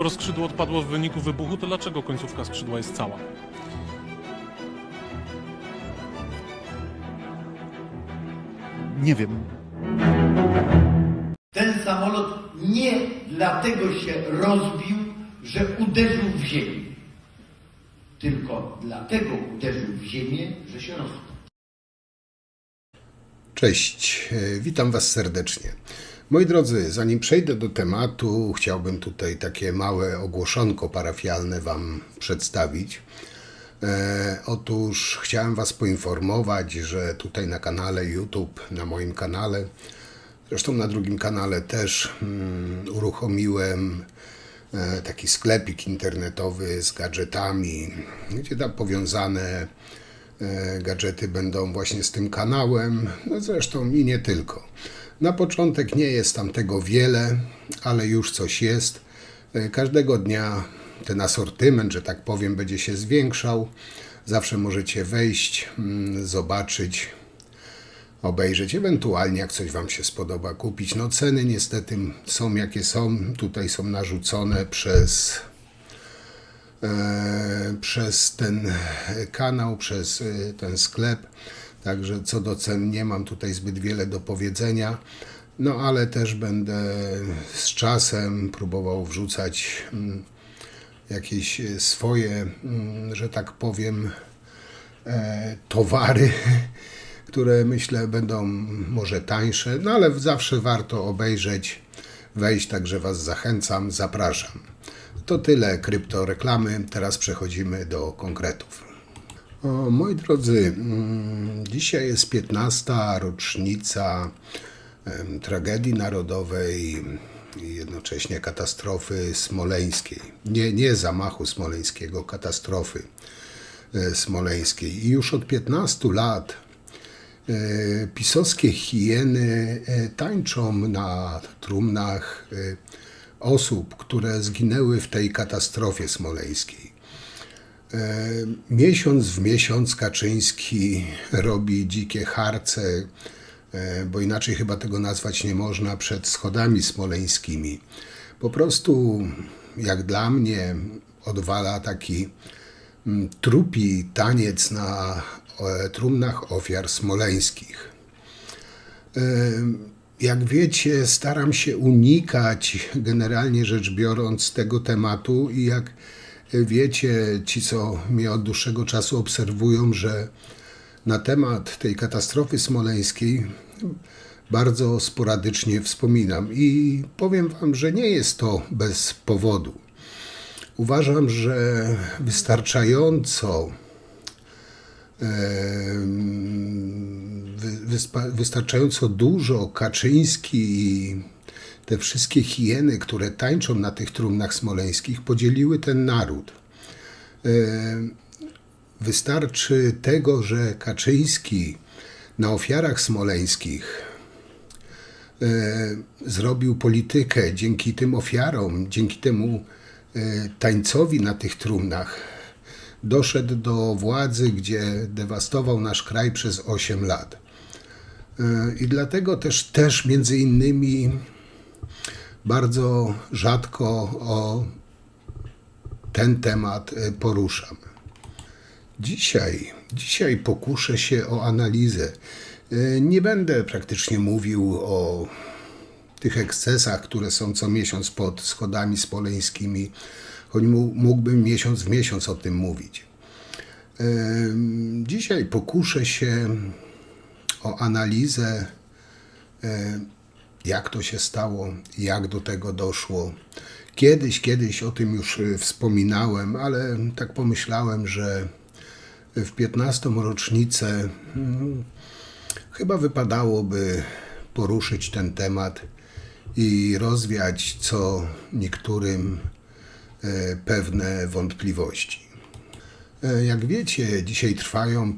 Skoro skrzydło odpadło w wyniku wybuchu, to dlaczego końcówka skrzydła jest cała? Nie wiem. Ten samolot nie dlatego się rozbił, że uderzył w ziemię, tylko dlatego uderzył w ziemię, że się rozbił. Cześć, witam Was serdecznie. Moi drodzy, zanim przejdę do tematu, chciałbym tutaj takie małe ogłoszonko parafialne Wam przedstawić. Otóż chciałem Was poinformować, że tutaj na kanale YouTube, na moim kanale, zresztą na drugim kanale też uruchomiłem taki sklepik internetowy z gadżetami, gdzie tam powiązane gadżety będą właśnie z tym kanałem, no zresztą i nie tylko. Na początek nie jest tam tego wiele, ale już coś jest. Każdego dnia ten asortyment, że tak powiem, będzie się zwiększał. Zawsze możecie wejść, zobaczyć, obejrzeć, ewentualnie jak coś Wam się spodoba kupić. No ceny niestety są jakie są, tutaj są narzucone przez ten kanał, przez ten sklep. Także co do cen nie mam tutaj zbyt wiele do powiedzenia. No ale też będę z czasem próbował wrzucać jakieś swoje, że tak powiem, towary, które myślę będą może tańsze, no ale zawsze warto obejrzeć, wejść, także Was zachęcam, zapraszam. To tyle kryptoreklamy, teraz przechodzimy do konkretów. Moi drodzy, dzisiaj jest 15. rocznica tragedii narodowej i jednocześnie katastrofy smoleńskiej. Nie zamachu smoleńskiego, katastrofy smoleńskiej. I już od 15 lat pisowskie hieny tańczą na trumnach osób, które zginęły w tej katastrofie smoleńskiej. Miesiąc w miesiąc Kaczyński robi dzikie harce, bo inaczej chyba tego nazwać nie można, przed schodami smoleńskimi. Po prostu, jak dla mnie, odwala taki trupi taniec na trumnach ofiar smoleńskich. Jak wiecie, staram się unikać, generalnie rzecz biorąc, tego tematu i jak wiecie, ci co mnie od dłuższego czasu obserwują, że na temat tej katastrofy smoleńskiej bardzo sporadycznie wspominam i powiem Wam, że nie jest to bez powodu. Uważam, że wystarczająco dużo Kaczyński i te wszystkie hieny, które tańczą na tych trumnach smoleńskich, podzieliły ten naród. Wystarczy tego, że Kaczyński na ofiarach smoleńskich zrobił politykę dzięki tym ofiarom, dzięki temu tańcowi na tych trumnach, doszedł do władzy, gdzie dewastował nasz kraj przez 8 lat. I dlatego też między innymi bardzo rzadko o ten temat poruszam. Dzisiaj pokuszę się o analizę. Nie będę praktycznie mówił o tych ekscesach, które są co miesiąc pod schodami smoleńskimi, choć mógłbym miesiąc w miesiąc o tym mówić. Dzisiaj pokuszę się o analizę, jak to się stało, jak do tego doszło. Kiedyś o tym już wspominałem, ale tak pomyślałem, że w 15. rocznicę chyba wypadałoby poruszyć ten temat i rozwiać co niektórym pewne wątpliwości. Jak wiecie, dzisiaj trwają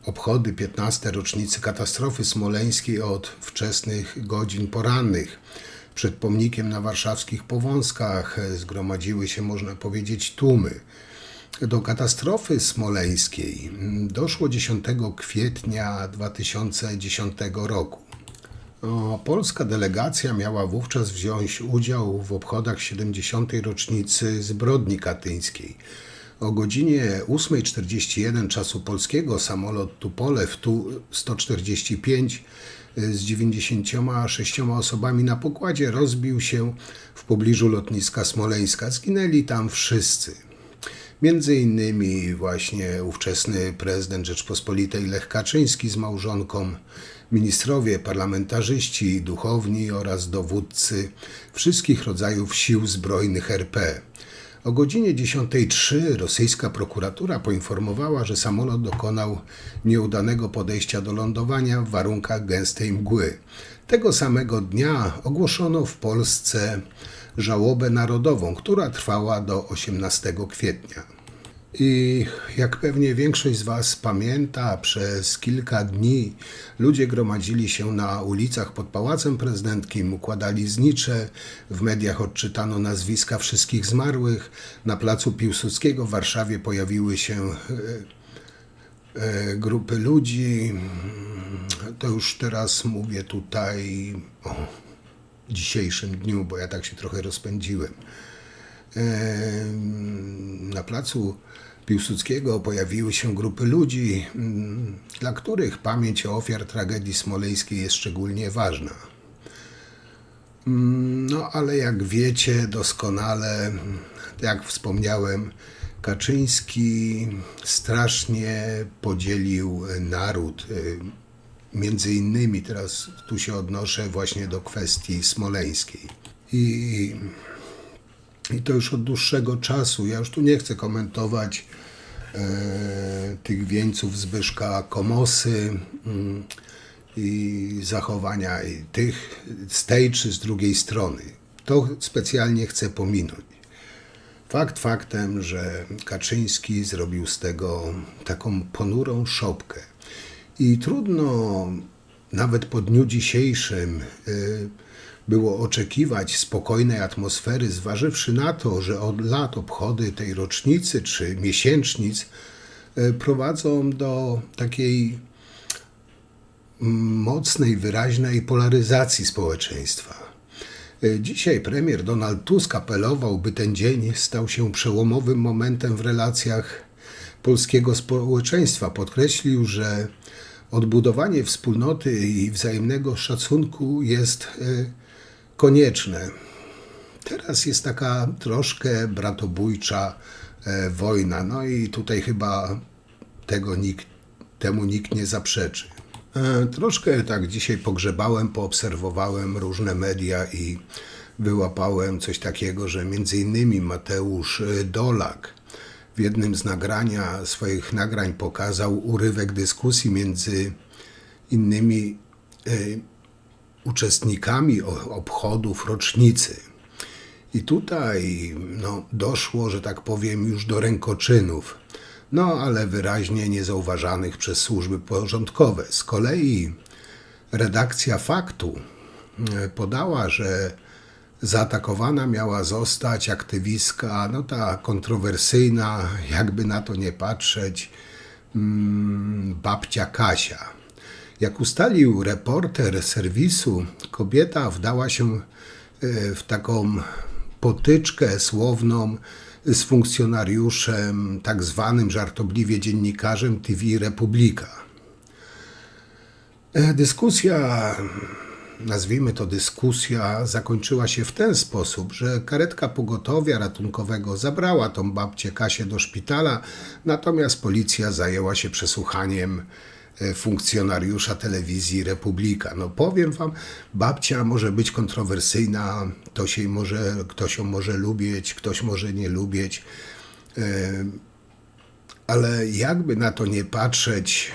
obchody 15. rocznicy katastrofy smoleńskiej od wczesnych godzin porannych. Przed pomnikiem na warszawskich Powązkach zgromadziły się, można powiedzieć, tłumy. Do katastrofy smoleńskiej doszło 10 kwietnia 2010 roku. Polska delegacja miała wówczas wziąć udział w obchodach 70. rocznicy zbrodni katyńskiej. O godzinie 8:41 czasu polskiego samolot Tupolew Tu-145 z 96 osobami na pokładzie rozbił się w pobliżu lotniska Smoleńska. Zginęli tam wszyscy. Między innymi właśnie ówczesny prezydent Rzeczpospolitej Lech Kaczyński z małżonką, ministrowie, parlamentarzyści, duchowni oraz dowódcy wszystkich rodzajów sił zbrojnych RP. O godzinie 10:03 rosyjska prokuratura poinformowała, że samolot dokonał nieudanego podejścia do lądowania w warunkach gęstej mgły. Tego samego dnia ogłoszono w Polsce żałobę narodową, która trwała do 18 kwietnia. I jak pewnie większość z Was pamięta, przez kilka dni ludzie gromadzili się na ulicach pod Pałacem Prezydenckim, układali znicze, w mediach odczytano nazwiska wszystkich zmarłych. Na placu Piłsudskiego w Warszawie pojawiły się grupy ludzi. To już teraz mówię tutaj o dzisiejszym dniu, bo ja tak się trochę rozpędziłem. Na placu Piłsudskiego pojawiły się grupy ludzi, dla których pamięć o ofiar tragedii smoleńskiej jest szczególnie ważna. No ale jak wiecie doskonale, jak wspomniałem, Kaczyński strasznie podzielił naród. Między innymi, teraz tu się odnoszę właśnie do kwestii smoleńskiej. I to już od dłuższego czasu. Ja już tu nie chcę komentować tych wieńców Zbyszka Komosy i zachowania tych z tej czy z drugiej strony. To specjalnie chcę pominąć. Fakt faktem, że Kaczyński zrobił z tego taką ponurą szopkę. I trudno nawet po dniu dzisiejszym było oczekiwać spokojnej atmosfery, zważywszy na to, że od lat obchody tej rocznicy czy miesięcznic prowadzą do takiej mocnej, wyraźnej polaryzacji społeczeństwa. Dzisiaj premier Donald Tusk apelował, by ten dzień stał się przełomowym momentem w relacjach polskiego społeczeństwa. Podkreślił, że odbudowanie wspólnoty i wzajemnego szacunku jest konieczne. Teraz jest taka troszkę bratobójcza wojna, no i tutaj chyba temu nikt nie zaprzeczy. Troszkę tak dzisiaj pogrzebałem, poobserwowałem różne media i wyłapałem coś takiego, że między innymi Mateusz Dolak w jednym z swoich nagrań pokazał urywek dyskusji między innymi uczestnikami obchodów rocznicy. I tutaj doszło, że tak powiem, już do rękoczynów, ale wyraźnie niezauważanych przez służby porządkowe. Z kolei redakcja Faktu podała, że zaatakowana miała zostać aktywistka, ta kontrowersyjna, jakby na to nie patrzeć, babcia Kasia. Jak ustalił reporter serwisu, kobieta wdała się w taką potyczkę słowną z funkcjonariuszem, tak zwanym żartobliwie dziennikarzem TV Republika. Dyskusja, nazwijmy to dyskusja, zakończyła się w ten sposób, że karetka pogotowia ratunkowego zabrała tą babcię Kasię do szpitala, natomiast policja zajęła się przesłuchaniem funkcjonariusza telewizji Republika. Powiem wam, babcia może być kontrowersyjna, ktoś ją może lubić, ktoś może nie lubić, ale jakby na to nie patrzeć,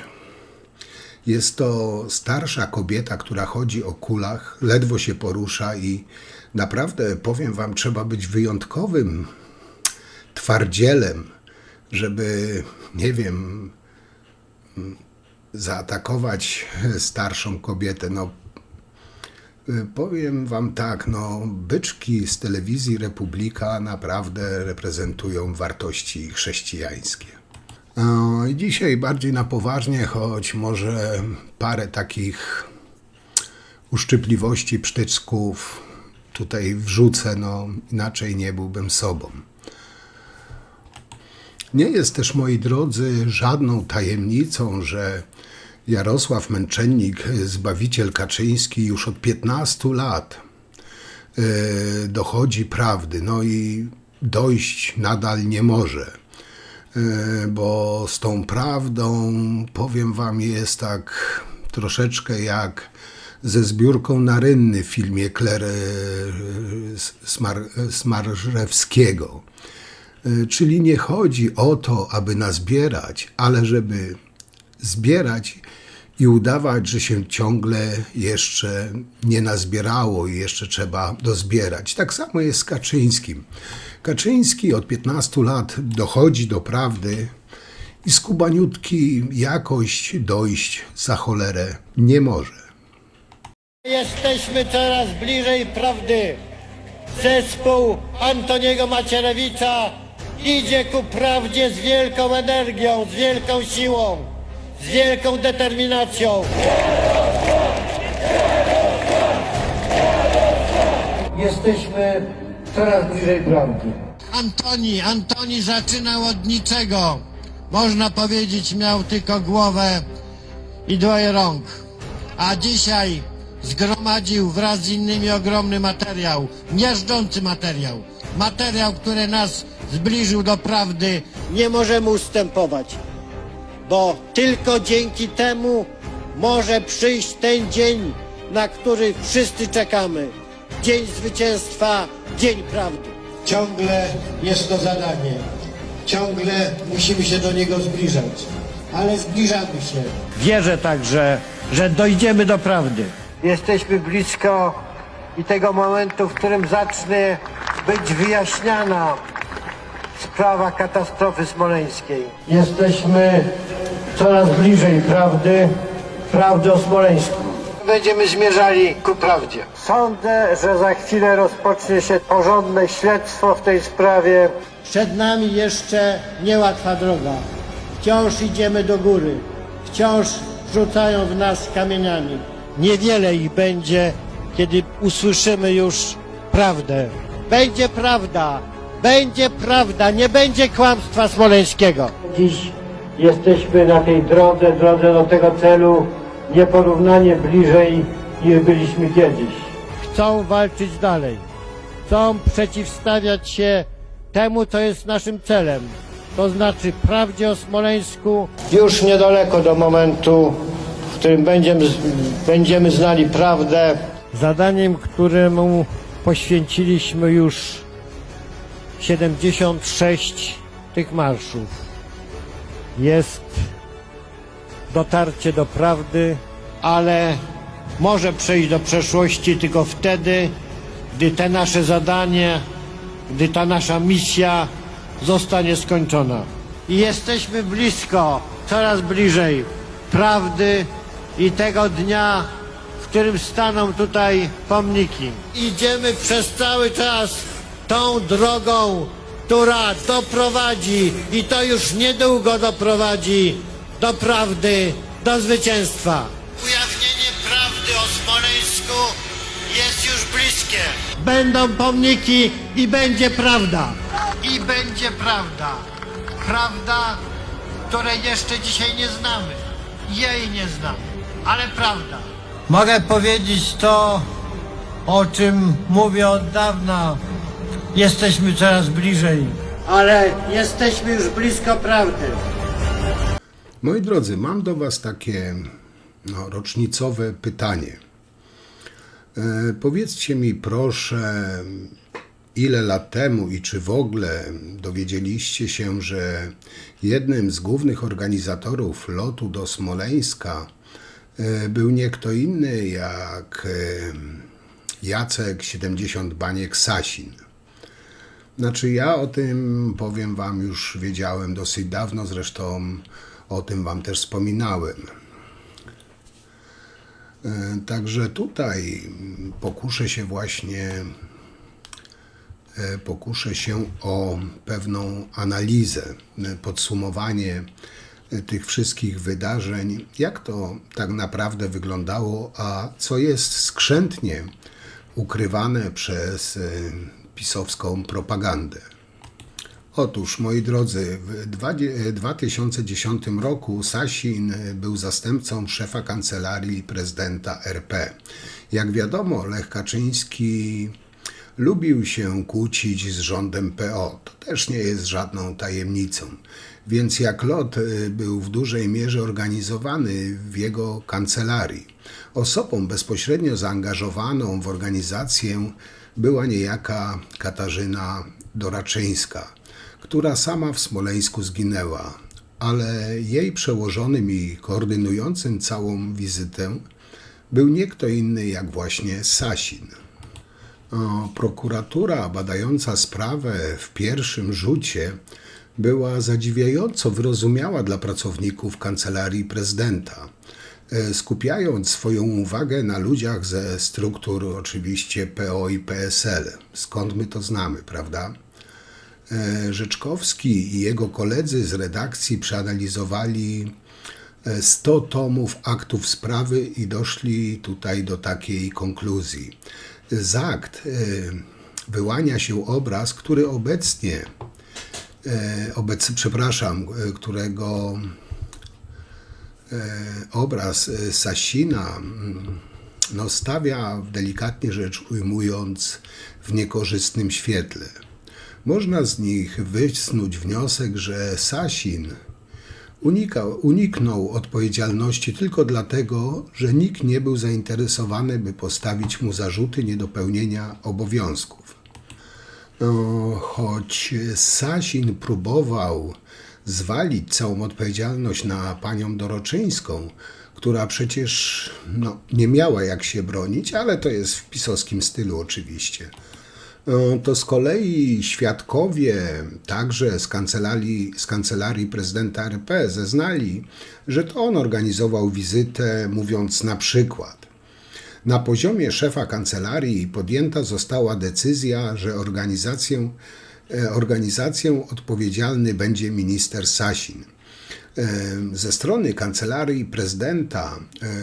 jest to starsza kobieta, która chodzi o kulach, ledwo się porusza i naprawdę, powiem wam, trzeba być wyjątkowym twardzielem, żeby, nie wiem, zaatakować starszą kobietę. Powiem wam tak, byczki z telewizji Republika naprawdę reprezentują wartości chrześcijańskie. I dzisiaj bardziej na poważnie, choć może parę takich uszczypliwości, psztyczków tutaj wrzucę, no inaczej nie byłbym sobą. Nie jest też, moi drodzy, żadną tajemnicą, że Jarosław Męczennik, Zbawiciel Kaczyński, już od 15 lat dochodzi prawdy, no i dojść nadal nie może, bo z tą prawdą, powiem wam, jest tak troszeczkę jak ze zbiórką na rynny w filmie Smarzewskiego. Czyli nie chodzi o to, aby nazbierać, ale żeby zbierać i udawać, że się ciągle jeszcze nie nazbierało i jeszcze trzeba dozbierać. Tak samo jest z Kaczyńskim. Kaczyński od 15 lat dochodzi do prawdy i skubaniutki jakoś dojść za cholerę nie może. Jesteśmy coraz bliżej prawdy. Zespół Antoniego Macierewicza idzie ku prawdzie z wielką energią, z wielką siłą, z wielką determinacją. Jesteśmy coraz bliżej prawdy. Antoni zaczynał od niczego. Można powiedzieć, miał tylko głowę i dwoje rąk. A dzisiaj zgromadził wraz z innymi ogromny materiał, miażdżący materiał. Materiał, który nas zbliżył do prawdy. Nie możemy ustępować, bo tylko dzięki temu może przyjść ten dzień, na który wszyscy czekamy. Dzień zwycięstwa, dzień prawdy. Ciągle jest to zadanie. Ciągle musimy się do niego zbliżać. Ale zbliżamy się. Wierzę także, że dojdziemy do prawdy. Jesteśmy blisko i tego momentu, w którym zacznie być wyjaśniana sprawa katastrofy smoleńskiej. Jesteśmy coraz bliżej prawdy o Smoleńsku. Będziemy zmierzali ku prawdzie. Sądzę, że za chwilę rozpocznie się porządne śledztwo w tej sprawie. Przed nami jeszcze niełatwa droga. Wciąż idziemy do góry. Wciąż rzucają w nas kamieniami. Niewiele ich będzie, kiedy usłyszymy już prawdę. Będzie prawda, nie będzie kłamstwa smoleńskiego. Dziś jesteśmy na tej drodze do tego celu nieporównanie bliżej niż byliśmy kiedyś. Chcą walczyć dalej, chcą przeciwstawiać się temu, co jest naszym celem, to znaczy prawdzie o Smoleńsku. Już niedaleko do momentu, w którym będziemy znali prawdę. Zadaniem, któremu poświęciliśmy już 76 tych marszów, jest dotarcie do prawdy, ale może przejść do przeszłości tylko wtedy, gdy te nasze zadanie, gdy ta nasza misja zostanie skończona. I jesteśmy blisko, coraz bliżej prawdy i tego dnia, w którym staną tutaj pomniki. Idziemy przez cały czas tą drogą, która doprowadzi, i to już niedługo doprowadzi, do prawdy, do zwycięstwa. Ujawnienie prawdy o Smoleńsku jest już bliskie. Będą pomniki i będzie prawda. I będzie prawda. Prawda, której jeszcze dzisiaj nie znamy. Jej nie znamy, ale prawda. Mogę powiedzieć to, o czym mówię od dawna. Jesteśmy coraz bliżej. Ale jesteśmy już blisko prawdy. Moi drodzy, mam do was takie rocznicowe pytanie. Powiedzcie mi proszę, ile lat temu i czy w ogóle dowiedzieliście się, że jednym z głównych organizatorów lotu do Smoleńska był nie kto inny jak Jacek 70 Baniek Sasin. Znaczy ja o tym, powiem wam, już wiedziałem dosyć dawno, zresztą o tym wam też wspominałem. Także tutaj pokuszę się o pewną analizę, podsumowanie tych wszystkich wydarzeń, jak to tak naprawdę wyglądało, a co jest skrzętnie ukrywane przez pisowską propagandę. Otóż, moi drodzy, w 2010 roku Sasin był zastępcą szefa Kancelarii Prezydenta RP. Jak wiadomo, Lech Kaczyński lubił się kłócić z rządem PO. To też nie jest żadną tajemnicą. Więc jak lot był w dużej mierze organizowany w jego kancelarii. Osobą bezpośrednio zaangażowaną w organizację była niejaka Katarzyna Doraczyńska, która sama w Smoleńsku zginęła, ale jej przełożonym i koordynującym całą wizytę był nie kto inny jak właśnie Sasin. Prokuratura badająca sprawę w pierwszym rzucie była zadziwiająco wyrozumiała dla pracowników Kancelarii Prezydenta, skupiając swoją uwagę na ludziach ze struktur oczywiście PO i PSL. Skąd my to znamy, prawda? Rzeczkowski i jego koledzy z redakcji przeanalizowali 100 tomów aktów sprawy i doszli tutaj do takiej konkluzji. Z akt wyłania się obraz, który którego obraz Sasina stawia, delikatnie rzecz ujmując, w niekorzystnym świetle. Można z nich wysnuć wniosek, że Sasin uniknął odpowiedzialności tylko dlatego, że nikt nie był zainteresowany, by postawić mu zarzuty niedopełnienia obowiązków. Choć Sasin próbował zwalić całą odpowiedzialność na panią Doroczyńską, która przecież nie miała jak się bronić, ale to jest w pisowskim stylu oczywiście, to z kolei świadkowie, także z kancelarii prezydenta RP, zeznali, że to on organizował wizytę, mówiąc na przykład: na poziomie szefa kancelarii podjęta została decyzja, że organizacją odpowiedzialny będzie minister Sasin. Ze strony Kancelarii Prezydenta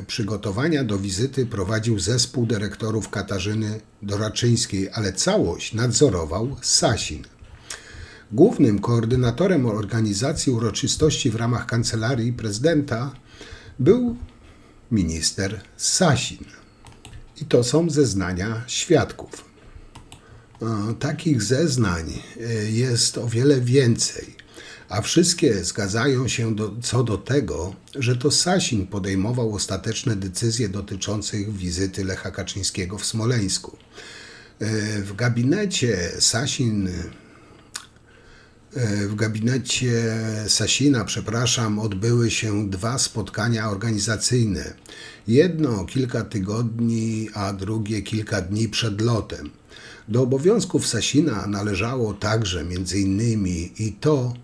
przygotowania do wizyty prowadził zespół dyrektorów Katarzyny Doraczyńskiej, ale całość nadzorował Sasin. Głównym koordynatorem organizacji uroczystości w ramach Kancelarii Prezydenta był minister Sasin. I to są zeznania świadków. Takich zeznań jest o wiele więcej, a wszystkie zgadzają się co do tego, że to Sasin podejmował ostateczne decyzje dotyczące wizyty Lecha Kaczyńskiego w Smoleńsku. W gabinecie Sasina, odbyły się 2 spotkania organizacyjne. Jedno kilka tygodni, a drugie kilka dni przed lotem. Do obowiązków Sasina należało także m.in. i to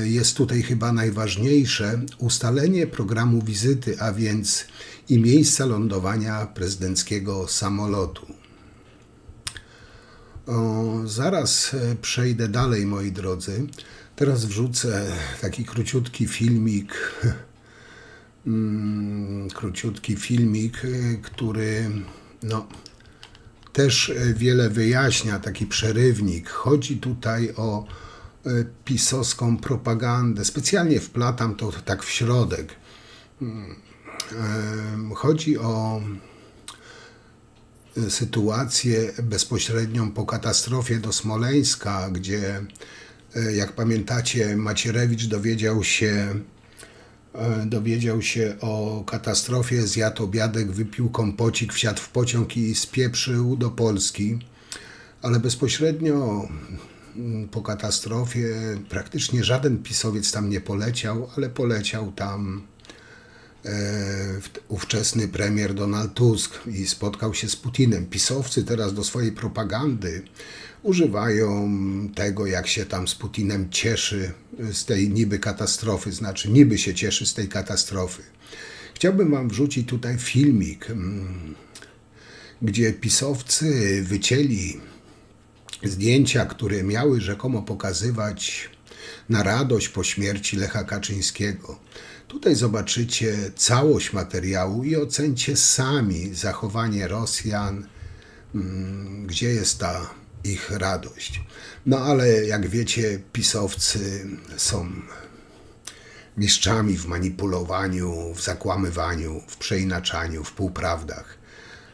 jest tutaj chyba najważniejsze, ustalenie programu wizyty, a więc i miejsca lądowania prezydenckiego samolotu. Zaraz przejdę dalej, moi drodzy. Teraz wrzucę taki króciutki filmik, który też wiele wyjaśnia, taki przerywnik. Chodzi tutaj o pisowską propagandę. Specjalnie wplatam to tak w środek. Chodzi o sytuację bezpośrednią po katastrofie do Smoleńska, gdzie, jak pamiętacie, Macierewicz dowiedział się o katastrofie, zjadł obiadek, wypił kompocik, wsiadł w pociąg i spieprzył do Polski, ale bezpośrednio po katastrofie praktycznie żaden pisowiec tam nie poleciał, ale poleciał tam ówczesny premier Donald Tusk i spotkał się z Putinem. Pisowcy teraz do swojej propagandy używają tego, jak się tam z Putinem cieszy z tej niby katastrofy, znaczy niby się cieszy z tej katastrofy. Chciałbym wam wrzucić tutaj filmik, gdzie pisowcy wycięli zdjęcia, które miały rzekomo pokazywać na radość po śmierci Lecha Kaczyńskiego. Tutaj zobaczycie całość materiału i ocencie sami zachowanie Rosjan, gdzie jest ta ich radość. No ale jak wiecie, pisowcy są mistrzami w manipulowaniu, w zakłamywaniu, w przeinaczaniu, w półprawdach.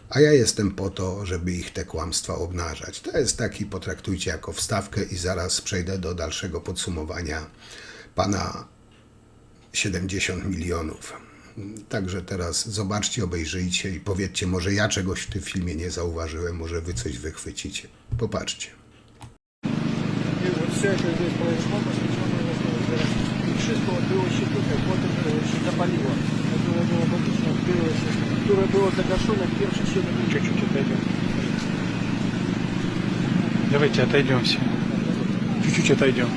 A ja jestem po to, żeby ich te kłamstwa obnażać. To jest taki, potraktujcie jako wstawkę i zaraz przejdę do dalszego podsumowania pana 70 milionów. Także teraz zobaczcie, obejrzyjcie i powiedzcie, może ja czegoś w tym filmie nie zauważyłem, może wy coś wychwycicie. Popatrzcie. И вот все это здесь произошло, посвященное разбирательству. И wszystko odbyło się tutaj, potem się zapaliło. To było publicznie, odbyło się, które było zagaszone pierwsze 7 minut. Чуть-чуть отойдем. Давайте отойдем все. Чуть-чуть отойдем.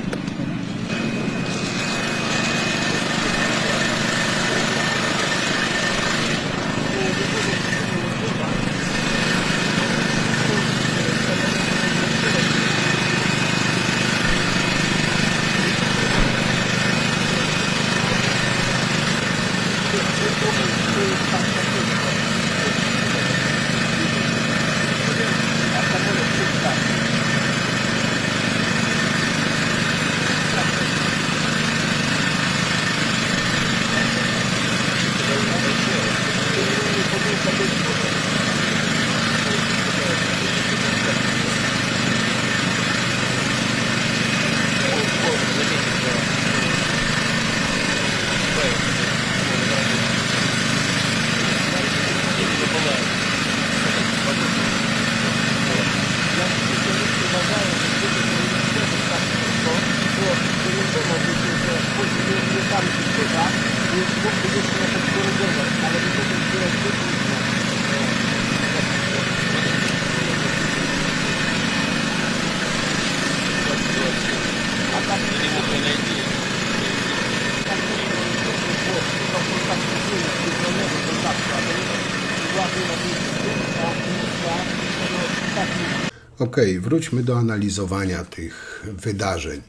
Okej, wróćmy do analizowania tych wydarzeń.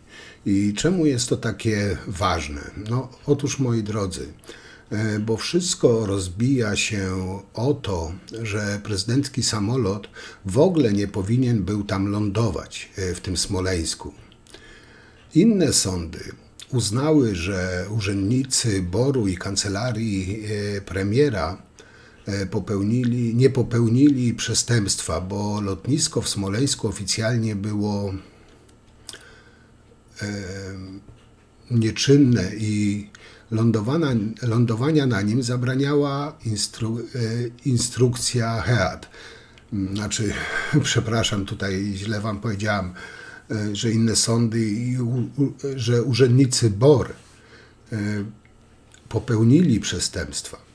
I czemu jest to takie ważne? No, otóż moi drodzy, bo wszystko rozbija się o to, że prezydencki samolot w ogóle nie powinien był tam lądować w tym Smoleńsku. Inne sądy uznały, że urzędnicy BOR-u i kancelarii premiera nie popełnili przestępstwa, bo lotnisko w Smoleńsku oficjalnie było nieczynne i lądowania na nim zabraniała instrukcja HEAD. Znaczy, przepraszam, tutaj źle wam powiedziałem, że inne sądy, że urzędnicy BOR popełnili przestępstwa.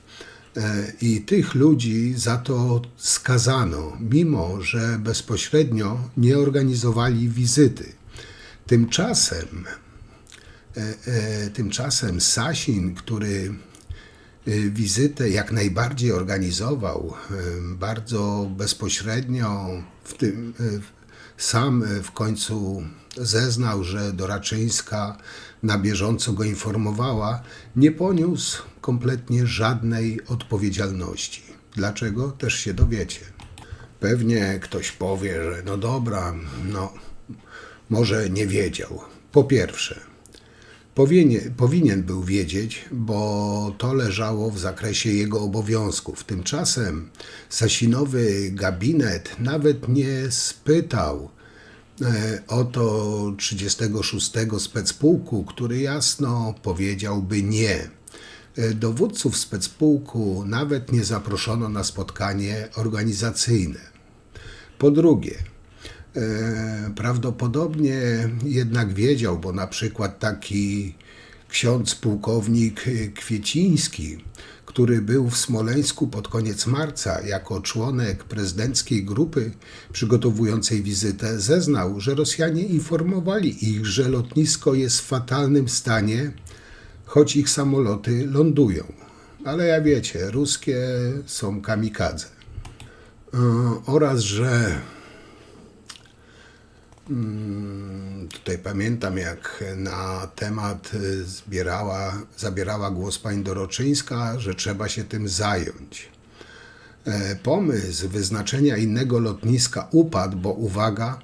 I tych ludzi za to skazano, mimo że bezpośrednio nie organizowali wizyty. Tymczasem Sasin, który wizytę jak najbardziej organizował, bardzo bezpośrednio, sam w końcu zeznał, że Doraczyńska na bieżąco go informowała, nie poniósł kompletnie żadnej odpowiedzialności. Dlaczego? Też się dowiecie. Pewnie ktoś powie, że no dobra, no może nie wiedział. Po pierwsze, powinien był wiedzieć, bo to leżało w zakresie jego obowiązków. Tymczasem Sasinowy gabinet nawet nie spytał o to 36 specpułku, który jasno powiedziałby nie. Dowódców specpułku nawet nie zaproszono na spotkanie organizacyjne. Po drugie, prawdopodobnie jednak wiedział, bo na przykład taki ksiądz pułkownik Kwieciński, który był w Smoleńsku pod koniec marca jako członek prezydenckiej grupy przygotowującej wizytę, zeznał, że Rosjanie informowali ich, że lotnisko jest w fatalnym stanie, choć ich samoloty lądują. Ale jak wiecie, ruskie są kamikadze. Oraz, że Tutaj pamiętam, jak na temat zabierała głos pani Doroczyńska, że trzeba się tym zająć. Pomysł wyznaczenia innego lotniska upadł, bo uwaga,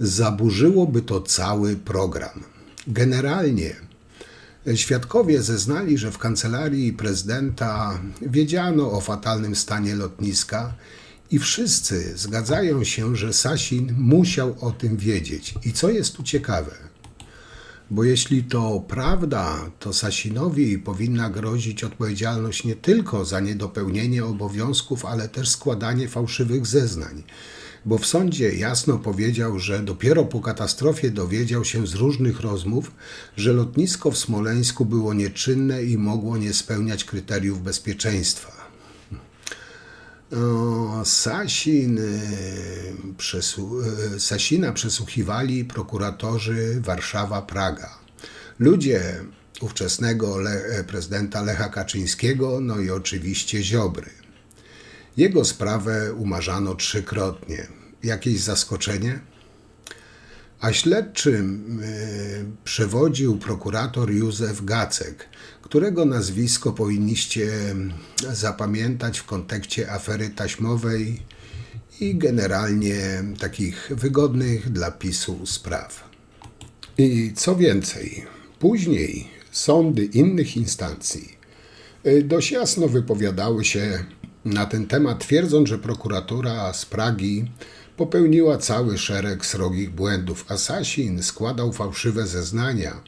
zaburzyłoby to cały program. Generalnie świadkowie zeznali, że w kancelarii prezydenta wiedziano o fatalnym stanie lotniska i wszyscy zgadzają się, że Sasin musiał o tym wiedzieć. I co jest tu ciekawe, bo jeśli to prawda, to Sasinowi powinna grozić odpowiedzialność nie tylko za niedopełnienie obowiązków, ale też składanie fałszywych zeznań. Bo w sądzie jasno powiedział, że dopiero po katastrofie dowiedział się z różnych rozmów, że lotnisko w Smoleńsku było nieczynne i mogło nie spełniać kryteriów bezpieczeństwa. Sasina przesłuchiwali prokuratorzy Warszawa-Praga. Ludzie ówczesnego prezydenta Lecha Kaczyńskiego, no i oczywiście Ziobry. Jego sprawę umarzano 3-krotnie. Jakieś zaskoczenie? A śledczym przewodził prokurator Józef Gacek, którego nazwisko powinniście zapamiętać w kontekście afery taśmowej i generalnie takich wygodnych dla PiS-u spraw. I co więcej, później sądy innych instancji dość jasno wypowiadały się na ten temat, twierdząc, że prokuratura z Pragi popełniła cały szereg srogich błędów, a Sasin składał fałszywe zeznania,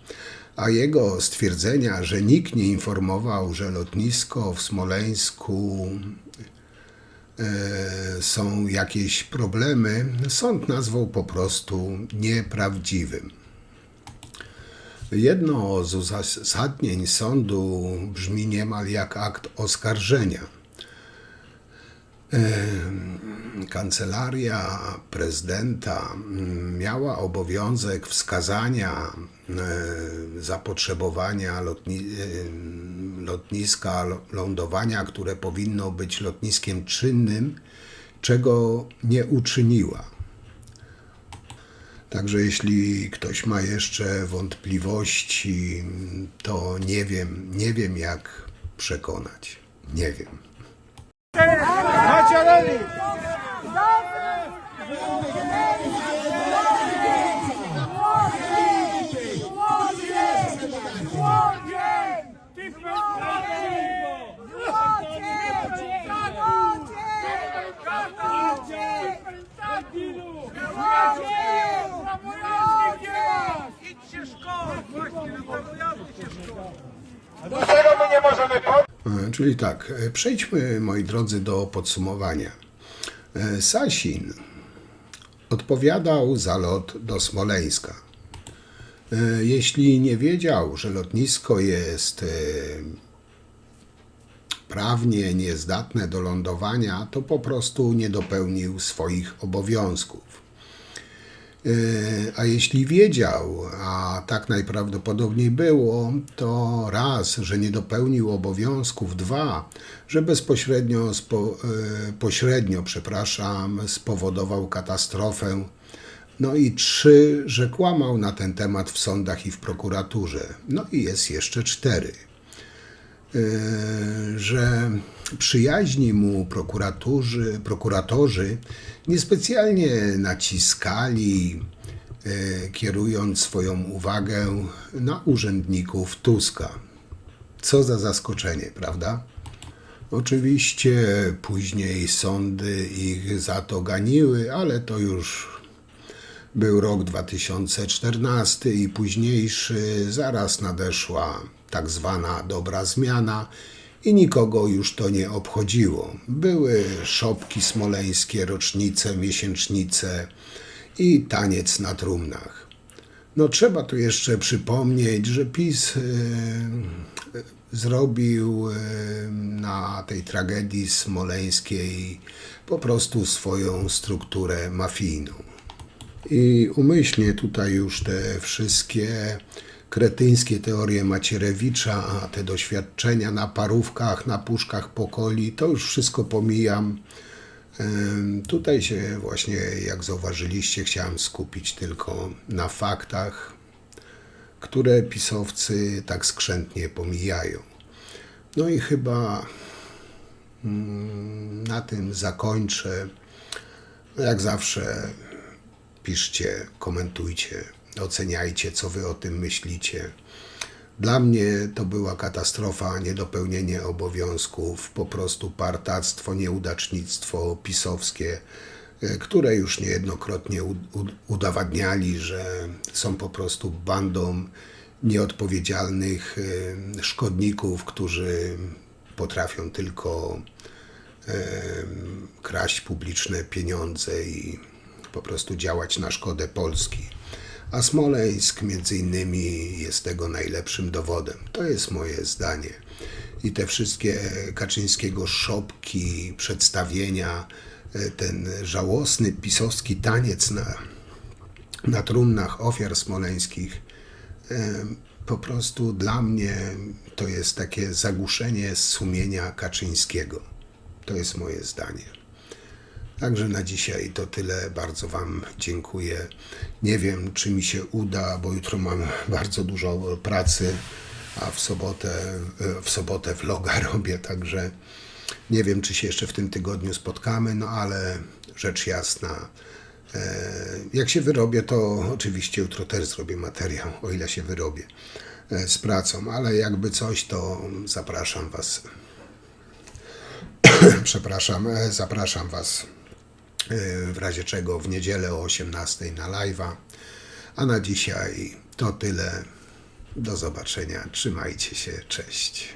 a jego stwierdzenia, że nikt nie informował, że lotnisko w Smoleńsku są jakieś problemy, sąd nazwał po prostu nieprawdziwym. Jedno z uzasadnień sądu brzmi niemal jak akt oskarżenia. Kancelaria prezydenta miała obowiązek wskazania zapotrzebowania lotniska lądowania, które powinno być lotniskiem czynnym, czego nie uczyniła. Także jeśli ktoś ma jeszcze wątpliwości, to nie wiem jak przekonać. Nie wiem. Czyli tak, przejdźmy, moi drodzy, do podsumowania. Sasin odpowiadał za lot do Smoleńska. Jeśli nie wiedział, że lotnisko jest prawnie niezdatne do lądowania, to po prostu nie dopełnił swoich obowiązków. A jeśli wiedział, a tak najprawdopodobniej było, to raz, że nie dopełnił obowiązków, 2, że pośrednio spowodował katastrofę, no i 3, że kłamał na ten temat w sądach i w prokuraturze. No i jest jeszcze 4. Że przyjaźni mu prokuratorzy niespecjalnie naciskali, kierując swoją uwagę na urzędników Tuska. Co za zaskoczenie, prawda? Oczywiście później sądy ich za to ganiły, ale to już był rok 2014 i późniejszy, zaraz nadeszła tak zwana dobra zmiana i nikogo już to nie obchodziło. Były szopki smoleńskie, rocznice, miesięcznice i taniec na trumnach. No trzeba tu jeszcze przypomnieć, że PiS zrobił na tej tragedii smoleńskiej po prostu swoją strukturę mafijną. I umyślnie tutaj już te wszystkie kretyńskie teorie Macierewicza, a te doświadczenia na parówkach, na puszkach pokoli, to już wszystko pomijam. Tutaj się właśnie, jak zauważyliście, chciałem skupić tylko na faktach, które pisowcy tak skrzętnie pomijają. No i chyba na tym zakończę. Jak zawsze piszcie, komentujcie, oceniajcie, co wy o tym myślicie. Dla mnie to była katastrofa, niedopełnienie obowiązków, po prostu partactwo, nieudacznictwo pisowskie, które już niejednokrotnie udowadniali, że są po prostu bandą nieodpowiedzialnych szkodników, którzy potrafią tylko kraść publiczne pieniądze i po prostu działać na szkodę Polski. A Smoleńsk między innymi jest tego najlepszym dowodem. To jest moje zdanie. I te wszystkie Kaczyńskiego szopki, przedstawienia, ten żałosny pisowski taniec na trumnach ofiar smoleńskich, po prostu dla mnie to jest takie zagłuszenie sumienia Kaczyńskiego. To jest moje zdanie. Także na dzisiaj to tyle. Bardzo wam dziękuję. Nie wiem, czy mi się uda, bo jutro mam bardzo dużo pracy, a w sobotę vloga robię, także nie wiem, czy się jeszcze w tym tygodniu spotkamy, no ale rzecz jasna, jak się wyrobię, to oczywiście jutro też zrobię materiał, o ile się wyrobię z pracą, ale jakby coś, to zapraszam was. Zapraszam was w razie czego w niedzielę o 18 na live'a. A na dzisiaj to tyle. Do zobaczenia. Trzymajcie się. Cześć.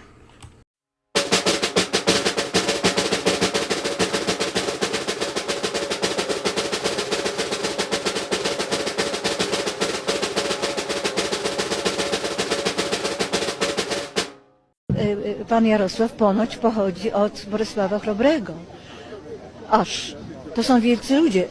Pan Jarosław ponoć pochodzi od Bolesława Chrobrego. Aż. To są wielcy ludzie.